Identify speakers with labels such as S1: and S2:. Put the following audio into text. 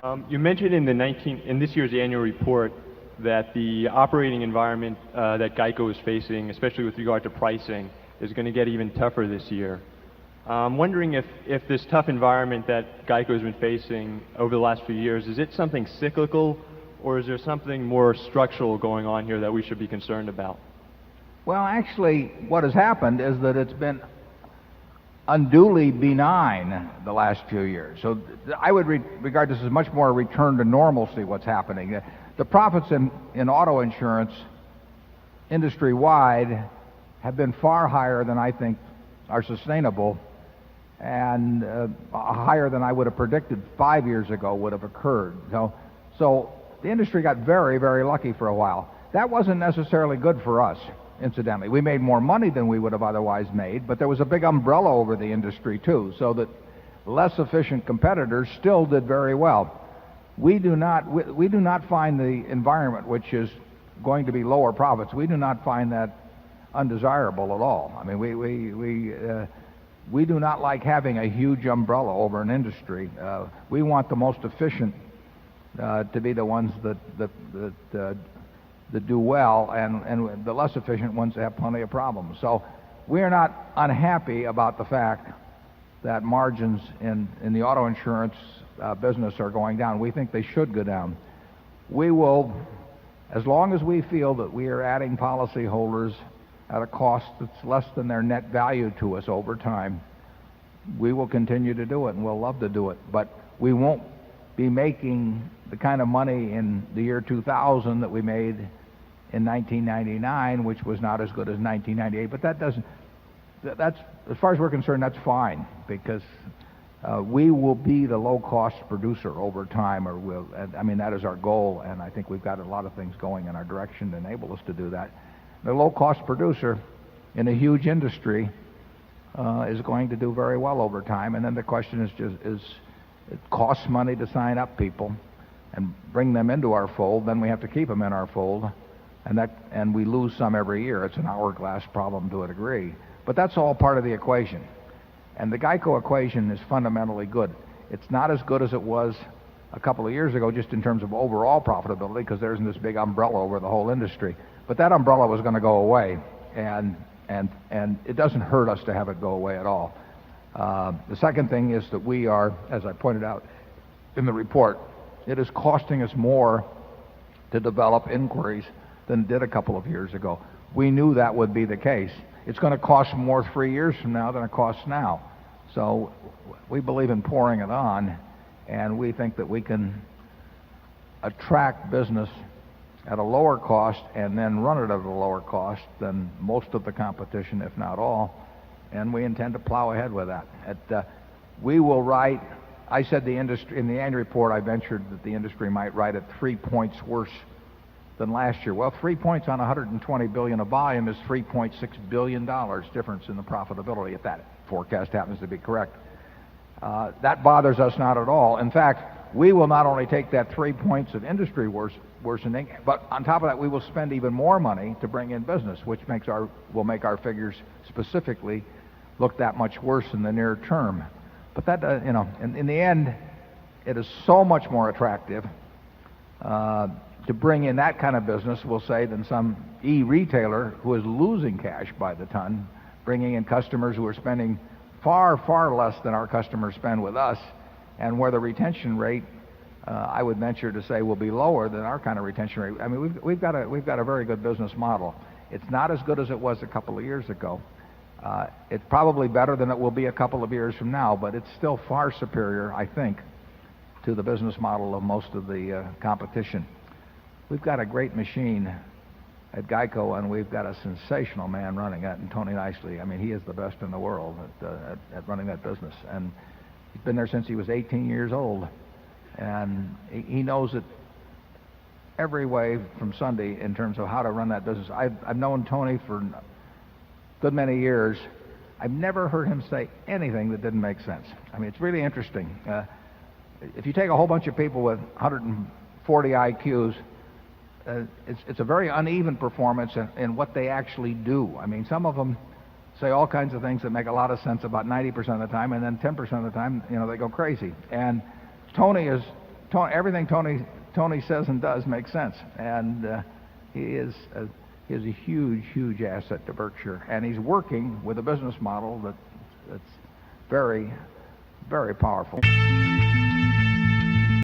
S1: You mentioned in this year's annual report that the operating environment that GEICO is facing, especially with regard to pricing, is going to get even tougher this year. I'm wondering if this tough environment that GEICO has been facing over the last few years, is it something cyclical, or is there something more structural going on here that we should be concerned about?
S2: Well, actually, what has happened is that it's been unduly benign the last few years. So I would regard this as much more a return to normalcy, what's happening. The profits in auto insurance industry-wide have been far higher than I think are sustainable, and higher than I would have predicted 5 years ago would have occurred. So the industry got very, very lucky for a while. That wasn't necessarily good for us, incidentally. We made more money than we would have otherwise made, but there was a big umbrella over the industry too, so that less efficient competitors still did very well. We do not find the environment which is going to be lower profits. We do not find that undesirable at all. I mean, we do not like having a huge umbrella over an industry. We want the most efficient to be the ones that do well, and the less efficient ones have plenty of problems. So we are not unhappy about the fact that margins in the auto insurance business are going down. We think they should go down. We will, as long as we feel that we are adding policyholders at a cost that's less than their net value to us over time, we will continue to do it, and we'll love to do it. But we won't be making the kind of money in the year 2000 that we made in 1999, which was not as good as 1998. But that's, as far as we're concerned, that's fine, because we will be the low-cost producer over time, I mean, that is our goal, and I think we've got a lot of things going in our direction to enable us to do that. The low-cost producer in a huge industry is going to do very well over time, and then the question is it costs money to sign up people and bring them into our fold. Then we have to keep them in our fold, and we lose some every year. It's an hourglass problem to a degree, but that's all part of the equation. And the GEICO equation is fundamentally good. It's not as good as it was a couple of years ago, just in terms of overall profitability, because there isn't this big umbrella over the whole industry. But that umbrella was going to go away, and it doesn't hurt us to have it go away at all. The second thing is that we are, as I pointed out in the report, it is costing us more to develop inquiries than it did a couple of years ago. We knew that would be the case. It's going to cost more 3 years from now than it costs now. So we believe in pouring it on, and we think that we can attract business at a lower cost and then run it at a lower cost than most of the competition, if not all. And we intend to plow ahead with that. We will write, I said the industry, in the annual report I ventured that the industry might write at 3 points worse than last year. Well, 3 points on $120 billion of volume is $3.6 billion difference in the profitability, if that forecast happens to be correct. That bothers us not at all. In fact, we will not only take that 3 points of industry worsening, but on top of that, we will spend even more money to bring in business, which will make our figures specifically look that much worse in the near term. But that, in the end, it is so much more attractive to bring in that kind of business, we'll say, than some e-retailer who is losing cash by the ton, bringing in customers who are spending far, far less than our customers spend with us, and where the retention rate, I would venture to say, will be lower than our kind of retention rate. I mean, we've got a very good business model. It's not as good as it was a couple of years ago. It's probably better than it will be a couple of years from now, but it's still far superior, I think, to the business model of most of the competition. We've got a great machine at GEICO, and we've got a sensational man running it, and Tony Nicely. I mean, he is the best in the world at running that business, and he's been there since he was 18 years old, and he knows it every way from Sunday in terms of how to run that business. I've known Tony for a good many years. I've never heard him say anything that didn't make sense. I mean, it's really interesting. If you take a whole bunch of people with 140 IQs, it's a very uneven performance in what they actually do. I mean, some of them say all kinds of things that make a lot of sense about 90% of the time, and then 10% of the time, they go crazy. And Tony is everything Tony says and does makes sense, and he is a huge asset to Berkshire, and he's working with a business model that's very powerful.